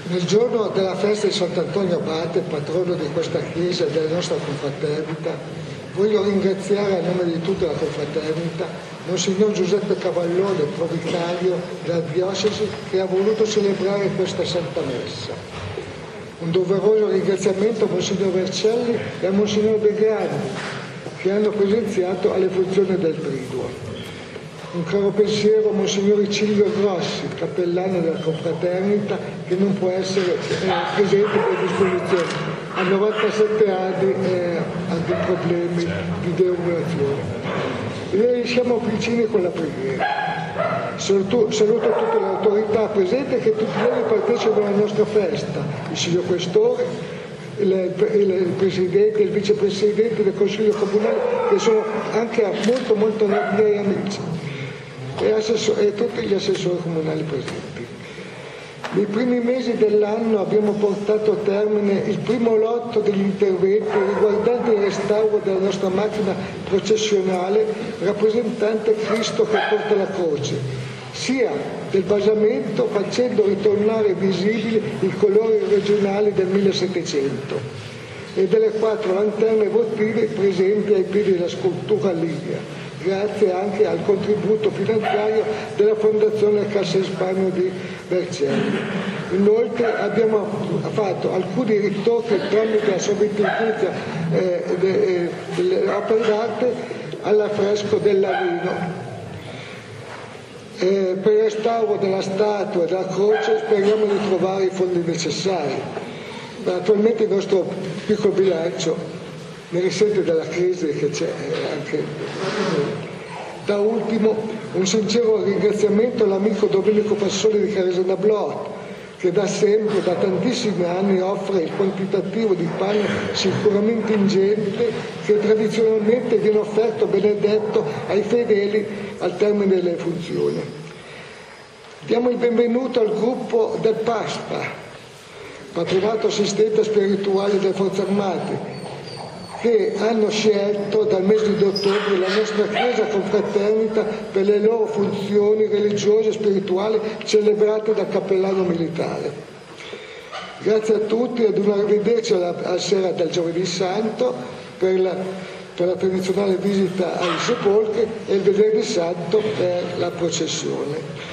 Nel giorno della festa di Sant'Antonio Abate, patrono di questa chiesa e della nostra confraternita, voglio ringraziare a nome di tutta la confraternita Monsignor Giuseppe Cavallone, provicario della diocesi, che ha voluto celebrare questa Santa Messa. Un doveroso ringraziamento a Monsignor Vercelli e a Monsignor De Grandi, che hanno presenziato alle funzioni del Triduo. Un caro pensiero a Monsignor Icilio Grossi, cappellano della confraternita, che non può essere presente per disposizione. Ha 97 anni e ha dei problemi di deambulazione. E siamo vicini con la preghiera. Saluto tutte le autorità presenti che tutti gli anni partecipano alla nostra festa, il signor Questore, il Presidente e il Vicepresidente del Consiglio Comunale, che sono anche molto miei amici, e tutti gli assessori comunali presenti. Nei primi mesi dell'anno abbiamo portato a termine il primo lotto degli interventi riguardanti il restauro della nostra macchina processionale rappresentante Cristo che porta la croce, sia del basamento facendo ritornare visibili i colori regionali del 1700 e delle 4 lanterne votive presenti ai piedi della scultura Livia, grazie anche al contributo finanziario della Fondazione Cassa Risparmio di Vercelli. Inoltre abbiamo fatto alcuni ritocchi tramite la sovrintendenza delle opere d'arte all'affresco del Lavino. Per il restauro della statua e della croce speriamo di trovare i fondi necessari. Attualmente il nostro piccolo bilancio ne risente dalla crisi che c'è anche. Da ultimo un sincero ringraziamento all'amico Domenico Passoni di Caresana Blot, che da sempre, da tantissimi anni, offre il quantitativo di pane sicuramente ingente che tradizionalmente viene offerto benedetto ai fedeli al termine delle funzioni. Diamo il benvenuto al gruppo del PASPA, Patronato Assistente Spirituale delle Forze Armate, che hanno scelto dal mese di ottobre la nostra Chiesa Confraternita per le loro funzioni religiose e spirituali celebrate dal cappellano militare. Grazie a tutti ed un arrivederci alla sera del Giovedì Santo per la tradizionale visita ai sepolcri e il Venerdì Santo per la processione.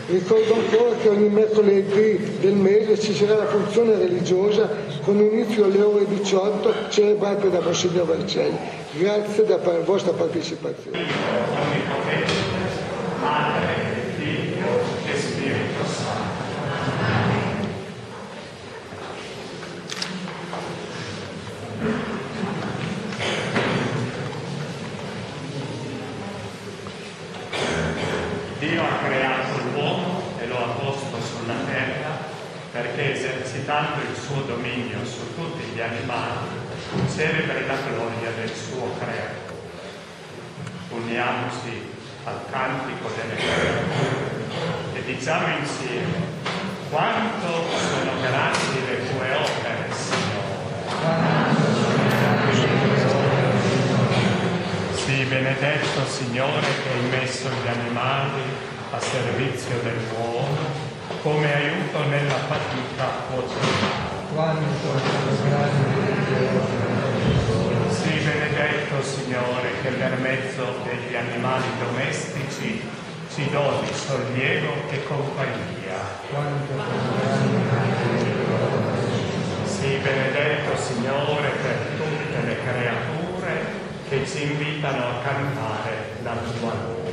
Ricordo ancora che ogni mercoledì del mese ci sarà la funzione religiosa con inizio alle ore 18 celebrata da Monsignor Vercelli. Grazie della vostra partecipazione. Padre, Figlio e Spirito Santo. Dio ha creato l'uomo e lo ha posto sulla terra perché esercitando il suo dominio su tutti gli animali celebri la gloria del suo creatore. Uniamoci al cantico delle creature e diciamo insieme: quanto sono grandi le tue opere, Signore. Sii benedetto, Signore, che hai messo gli animali a servizio dell'uomo come aiuto nella fatica quotidiana. Sii benedetto, Signore, che per mezzo degli animali domestici ci doni sollievo e compagnia. Sii benedetto, Signore, per tutte le creature che ci invitano a cantare la tua lode.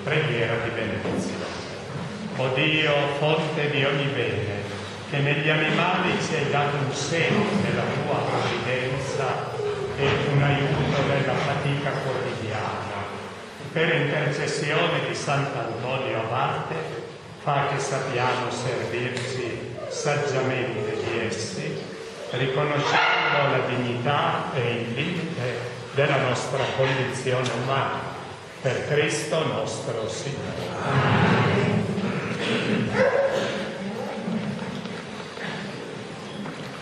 Preghiera di benedizione. O Dio, fonte di ogni bene, che negli animali ci hai dato un seno della tua provvidenza e un aiuto nella fatica quotidiana, per intercessione di Sant'Antonio Abate, fa che sappiamo servirci saggiamente di essi, riconoscendo la dignità e il limite della nostra condizione umana. Per Cristo nostro Signore. Amen.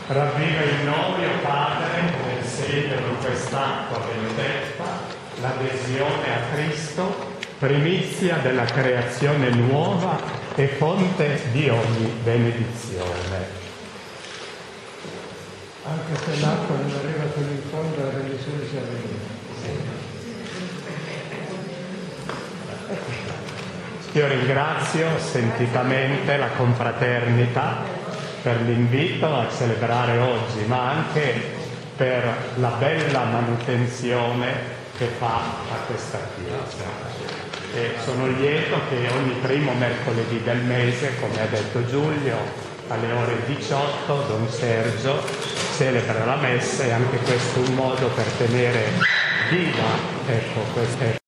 Ravviva in noi, o Padre, nel segno di quest'acqua benedetta, l'adesione a Cristo primizia della creazione nuova e fonte di ogni benedizione. Anche se l'acqua non arriva fino in fondo, la religione si arriva. Io ringrazio sentitamente la confraternita per l'invito a celebrare oggi, ma anche per la bella manutenzione che fa a questa chiesa. E sono lieto che ogni primo mercoledì del mese, come ha detto Giulio, alle ore 18 Don Sergio celebra la messa, e anche questo è un modo per tenere viva, ecco, questa